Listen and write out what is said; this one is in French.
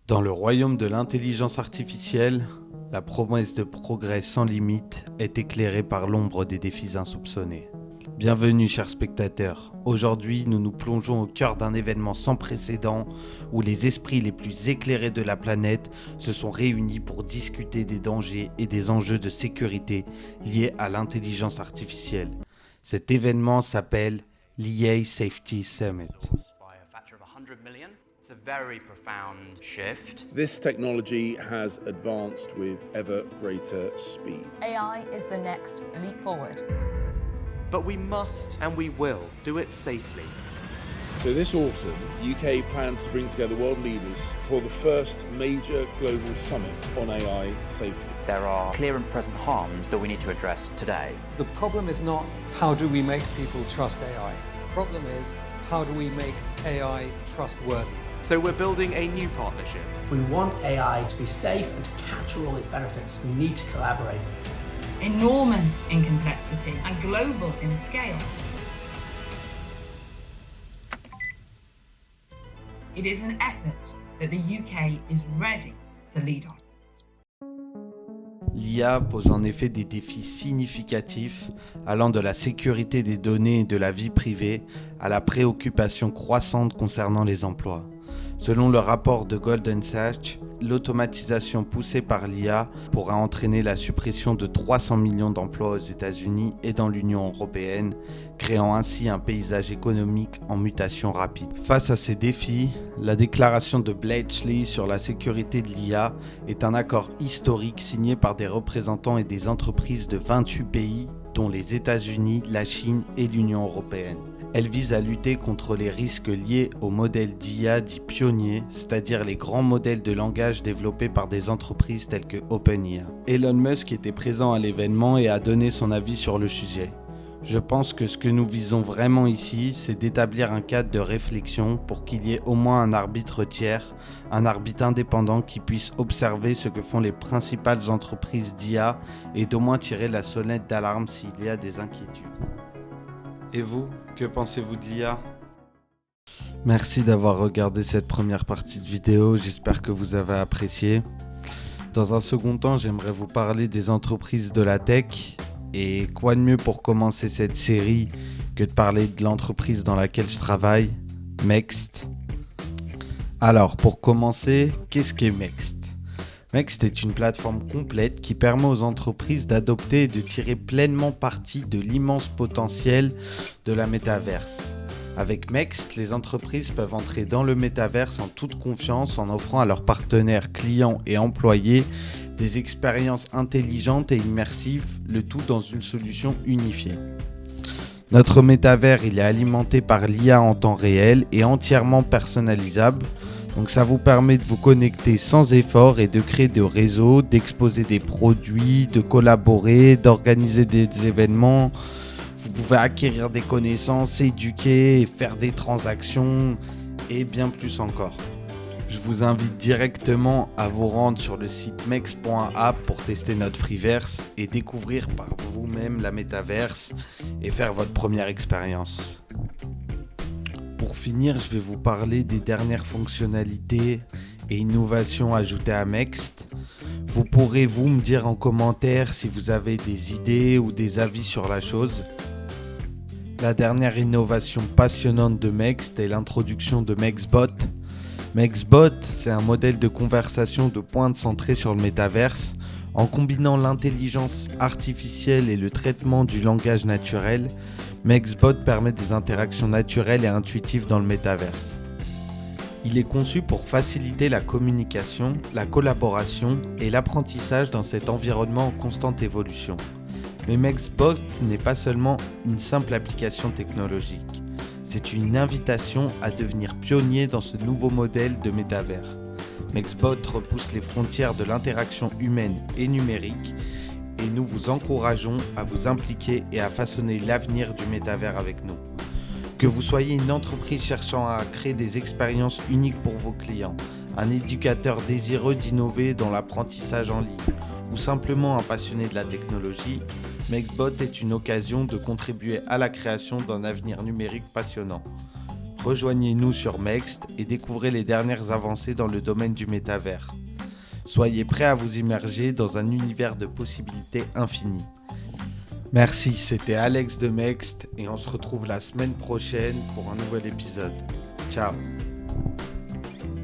Dans le royaume de l'intelligence artificielle, la promesse de progrès sans limite est éclairée par l'ombre des défis insoupçonnés. Bienvenue chers spectateurs, aujourd'hui nous nous plongeons au cœur d'un événement sans précédent où les esprits les plus éclairés de la planète se sont réunis pour discuter des dangers et des enjeux de sécurité liés à l'intelligence artificielle. Cet événement s'appelle l'EA Safety Summit. It's a very profound shift. This technology has advanced with ever greater speed. AI is the next leap forward. But we must and we will do it safely. So this autumn, the UK plans to bring together world leaders for the first major global summit on AI safety. There are clear and present harms that we need to address today. The problem is not how do we make people trust AI. The problem is how do we make AI trustworthy. So we're building a new partnership. If we want AI to be safe and to capture all its benefits, we need to collaborate. Enormous in complexity and global in scale. It is an effort that the UK is ready to lead on. L'IA pose en effet des défis significatifs allant de la sécurité des données et de la vie privée à la préoccupation croissante concernant les emplois. Selon le rapport de Goldman Sachs, l'automatisation poussée par l'IA pourra entraîner la suppression de 300 millions d'emplois aux États-Unis et dans l'Union européenne, créant ainsi un paysage économique en mutation rapide. Face à ces défis, la déclaration de Bletchley sur la sécurité de l'IA est un accord historique signé par des représentants et des entreprises de 28 pays, dont les États-Unis, la Chine et l'Union européenne. Elle vise à lutter contre les risques liés aux modèles d'IA dits pionniers, c'est-à-dire les grands modèles de langage développés par des entreprises telles que OpenIA. Elon Musk était présent à l'événement et a donné son avis sur le sujet. Je pense que ce que nous visons vraiment ici, c'est d'établir un cadre de réflexion pour qu'il y ait au moins un arbitre tiers, un arbitre indépendant qui puisse observer ce que font les principales entreprises d'IA et d'au moins tirer la sonnette d'alarme s'il y a des inquiétudes. Et vous, que pensez-vous de l'IA ? Merci d'avoir regardé cette première partie de vidéo, j'espère que vous avez apprécié. Dans un second temps, j'aimerais vous parler des entreprises de la tech. Et quoi de mieux pour commencer cette série que de parler de l'entreprise dans laquelle je travaille, Mext. Alors, pour commencer, qu'est-ce qu'est Mext ? Mext est une plateforme complète qui permet aux entreprises d'adopter et de tirer pleinement parti de l'immense potentiel de la métaverse. Avec Mext, les entreprises peuvent entrer dans le métaverse en toute confiance en offrant à leurs partenaires, clients et employés des expériences intelligentes et immersives, le tout dans une solution unifiée. Notre métavers, il est alimenté par l'IA en temps réel et entièrement personnalisable. Donc ça vous permet de vous connecter sans effort et de créer des réseaux, d'exposer des produits, de collaborer, d'organiser des événements. Vous pouvez acquérir des connaissances, éduquer et faire des transactions et bien plus encore. Je vous invite directement à vous rendre sur le site mext.app pour tester notre Freeverse et découvrir par vous-même la métaverse et faire votre première expérience. Pour finir, je vais vous parler des dernières fonctionnalités et innovations ajoutées à Mext. Vous pourrez me dire en commentaire si vous avez des idées ou des avis sur la chose. La dernière innovation passionnante de Mext est l'introduction de Mextbot. Mextbot, c'est un modèle de conversation de pointe centré sur le métaverse. En combinant l'intelligence artificielle et le traitement du langage naturel, Mextbot permet des interactions naturelles et intuitives dans le métaverse. Il est conçu pour faciliter la communication, la collaboration et l'apprentissage dans cet environnement en constante évolution. Mais Mextbot n'est pas seulement une simple application technologique. C'est une invitation à devenir pionnier dans ce nouveau modèle de métavers. Mextbot repousse les frontières de l'interaction humaine et numérique et nous vous encourageons à vous impliquer et à façonner l'avenir du métavers avec nous. Que vous soyez une entreprise cherchant à créer des expériences uniques pour vos clients, un éducateur désireux d'innover dans l'apprentissage en ligne ou simplement un passionné de la technologie, Mextbot est une occasion de contribuer à la création d'un avenir numérique passionnant. rejoignez-nous sur Mext et découvrez les dernières avancées dans le domaine du métavers. Soyez prêts à vous immerger dans un univers de possibilités infinies. Merci, c'était Alex de Mext et on se retrouve la semaine prochaine pour un nouvel épisode. Ciao.